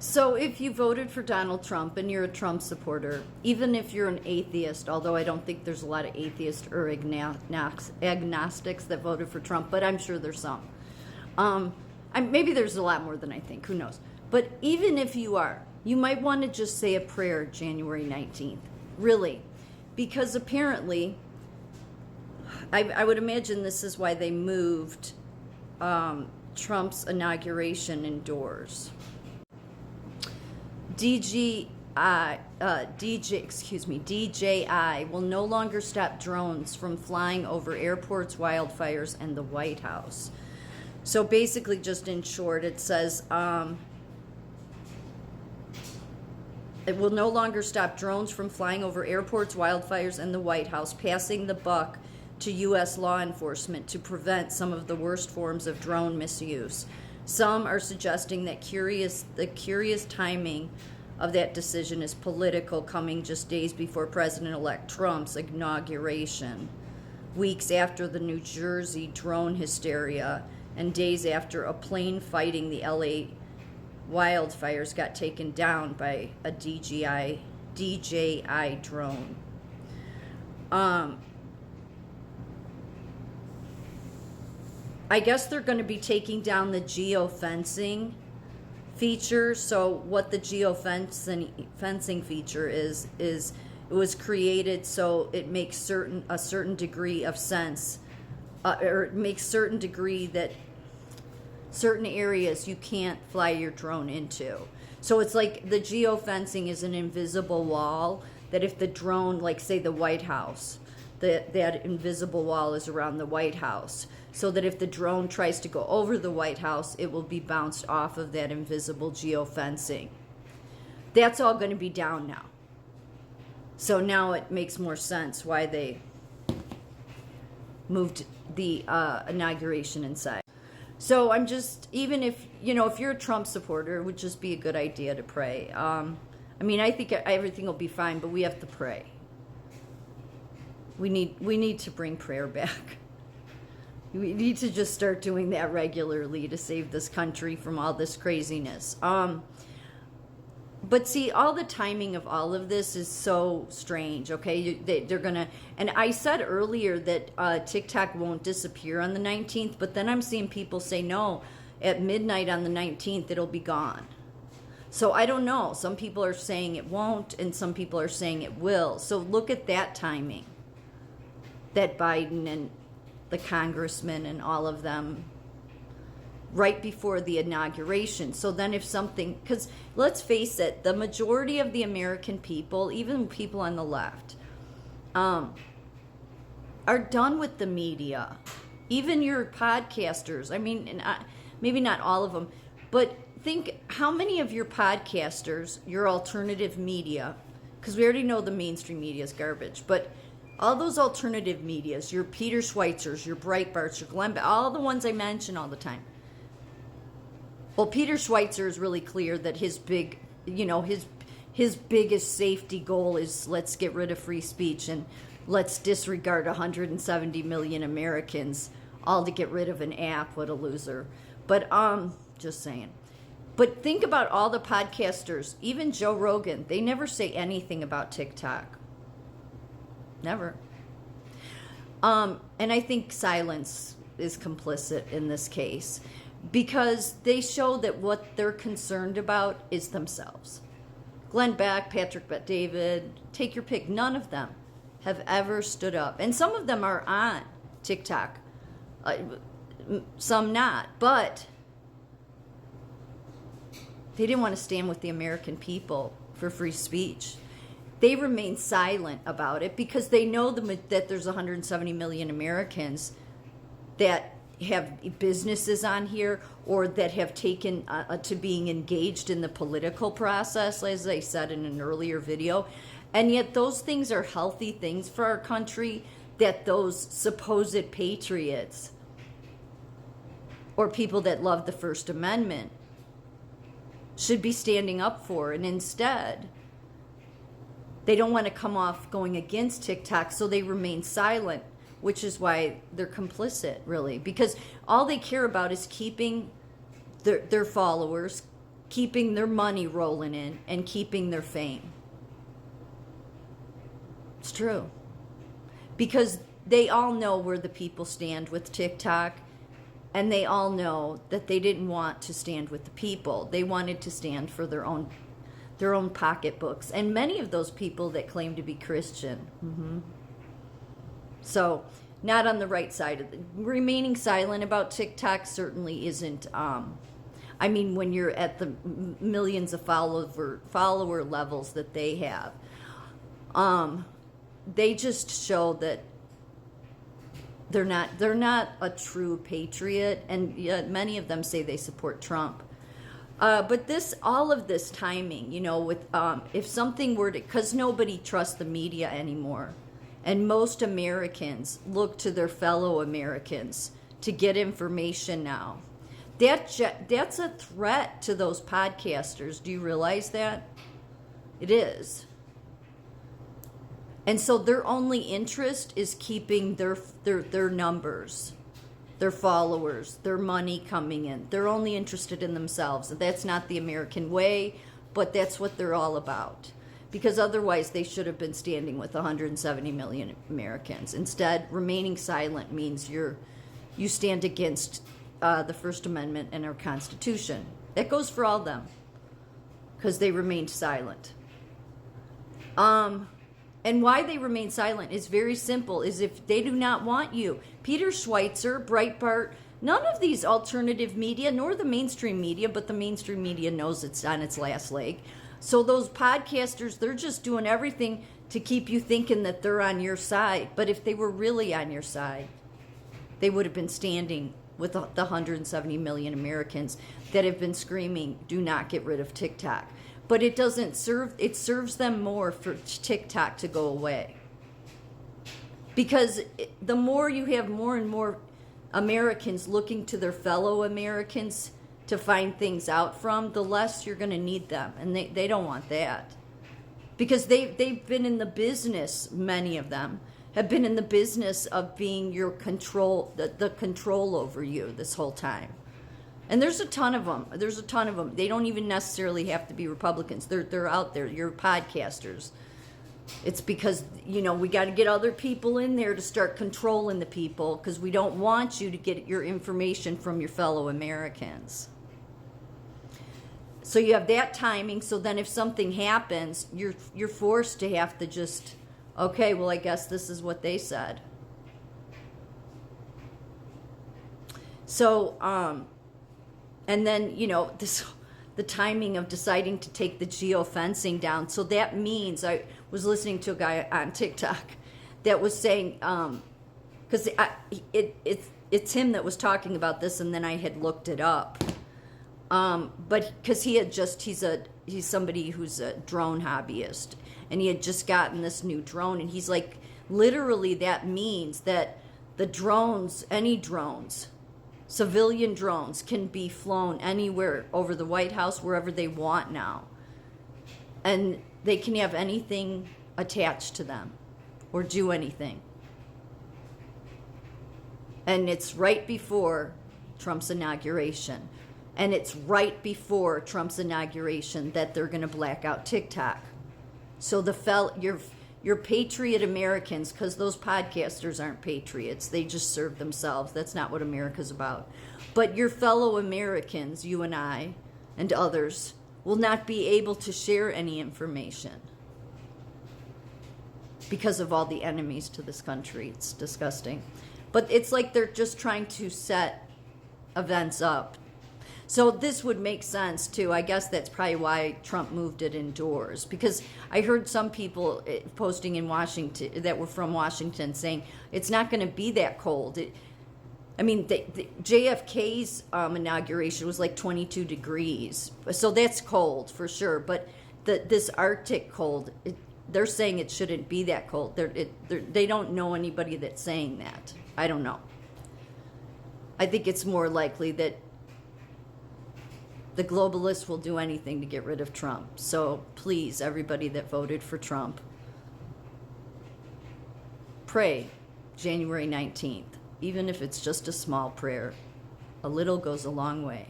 So if you voted for Donald Trump and you're a Trump supporter, even if you're an atheist, although I don't think there's a lot of atheists or agnostics that voted for Trump, but I'm sure there's some. Maybe there's a lot more than I think, who knows. But even if you are, you might want to just say a prayer January 19th, really. Because apparently, I would imagine this is why they moved Trump's inauguration indoors. DJI will no longer stop drones from flying over airports, wildfires, and the White House. So basically, just in short, it says it will no longer stop drones from flying over airports, wildfires, and the White House, passing the buck to U.S. law enforcement to prevent some of the worst forms of drone misuse. Some are suggesting that the curious timing of that decision is political, coming just days before President-elect Trump's inauguration, weeks after the New Jersey drone hysteria, and days after a plane fighting the LA wildfires got taken down by a DJI drone. I guess they're going to be taking down the geofencing feature. So what the geofencing feature is it was created so it makes a certain degree of sense, or it makes certain degree that certain areas you can't fly your drone into. So it's like the geofencing is an invisible wall that if the drone, like say the White House, that invisible wall is around the White House, so that if the drone tries to go over the White House, it will be bounced off of that invisible geofencing. That's all going to be down now. So now it makes more sense why they moved the inauguration inside. So I'm just, even if you're a Trump supporter, it would just be a good idea to pray. I think everything will be fine, but we have to pray. We need to bring prayer back. We need to just start doing that regularly to save this country from all this craziness. But see, all the timing of all of this is so strange, okay? They're going to... And I said earlier that TikTok won't disappear on the 19th, but then I'm seeing people say, no, at midnight on the 19th, it'll be gone. So I don't know. Some people are saying it won't, and some people are saying it will. So look at that timing. That Biden and the congressmen and all of them right before the inauguration. So then if something, because let's face it, the majority of the American people, even people on the left, are done with the media. Even your podcasters, maybe not all of them, but think how many of your podcasters, your alternative media, because we already know the mainstream media is garbage, but all those alternative medias, your Peter Schweitzers, your Breitbarts, your Glenn, all the ones I mention all the time. Well, Peter Schweitzer is really clear that his biggest safety goal is let's get rid of free speech and let's disregard 170 million Americans, all to get rid of an app. What a loser. But just saying. But think about all the podcasters, even Joe Rogan, they never say anything about TikTok. Never. And I think silence is complicit in this case because they show that what they're concerned about is themselves. Glenn Beck, Patrick Bet-David, take your pick. None of them have ever stood up. And some of them are on TikTok. Some not. But they didn't want to stand with the American people for free speech. They remain silent about it because they know that there's 170 million Americans that have businesses on here or that have taken to being engaged in the political process, as I said in an earlier video. And yet those things are healthy things for our country that those supposed patriots or people that love the First Amendment should be standing up for. And instead, they don't want to come off going against TikTok, so they remain silent, which is why they're complicit, really. Because all they care about is keeping their followers keeping their money rolling in and keeping their fame. It's true. Because they all know where the people stand with TikTok, and they all know that they didn't want to stand with the people. They wanted to stand for their own pocketbooks. And many of those people that claim to be Christian. So, not on the right side of the... Remaining silent about TikTok certainly isn't... I mean, when you're at the millions of follower levels that they have. They just show that they're not a true patriot, and yet many of them say they support Trump. But all of this timing, you know, with if something were to, because nobody trusts the media anymore, and most Americans look to their fellow Americans to get information now. That's a threat to those podcasters. Do you realize that? It is. And so their only interest is keeping their numbers, their followers, their money coming in. They're only interested in themselves. That's not the American way, but that's what they're all about. Because otherwise they should have been standing with 170 million Americans. Instead, remaining silent means you stand against the First Amendment and our Constitution. That goes for all of them, because they remained silent. And why they remain silent is very simple, is if they do not want you. Peter Schweitzer, Breitbart, none of these alternative media, nor the mainstream media, but the mainstream media knows it's on its last leg. So those podcasters, they're just doing everything to keep you thinking that they're on your side. But if they were really on your side, they would have been standing with the 170 million Americans that have been screaming, do not get rid of TikTok. But it doesn't serve, it serves them more for TikTok to go away. Because the more you have more and more Americans looking to their fellow Americans to find things out from, the less you're going to need them. And they don't want that. Because they've been in the business, many of them, have been in the business of being your control, the control over you this whole time. And there's a ton of them. They don't even necessarily have to be Republicans. They're out there. You're podcasters. It's because, you know, we got to get other people in there to start controlling the people, because we don't want you to get your information from your fellow Americans. So you have that timing. So then if something happens, you're forced to have to just, okay, well, I guess this is what they said. So, and then, you know, the timing of deciding to take the geofencing down. So that means, I was listening to a guy on TikTok that was saying, because it's him that was talking about this, and then I had looked it up. But because he's somebody who's a drone hobbyist, and he had just gotten this new drone, and he's like, literally that means that the drones, any drones, civilian drones, can be flown anywhere over the White House, wherever they want now. And they can have anything attached to them or do anything. And it's right before Trump's inauguration. And it's right before Trump's inauguration that they're going to black out TikTok. So your patriot Americans, because those podcasters aren't patriots, they just serve themselves. That's not what America's about. But your fellow Americans, you and I, and others, will not be able to share any information because of all the enemies to this country. It's disgusting. But it's like they're just trying to set events up. So this would make sense, too. I guess that's probably why Trump moved it indoors. Because I heard some people posting in Washington, that were from Washington, saying it's not going to be that cold. The JFK's inauguration was like 22 degrees. So that's cold, for sure. But this Arctic cold, they're saying it shouldn't be that cold. They don't know anybody that's saying that. I don't know. I think it's more likely that the globalists will do anything to get rid of Trump. So please, everybody that voted for Trump, pray January 19th. Even if it's just a small prayer, a little goes a long way.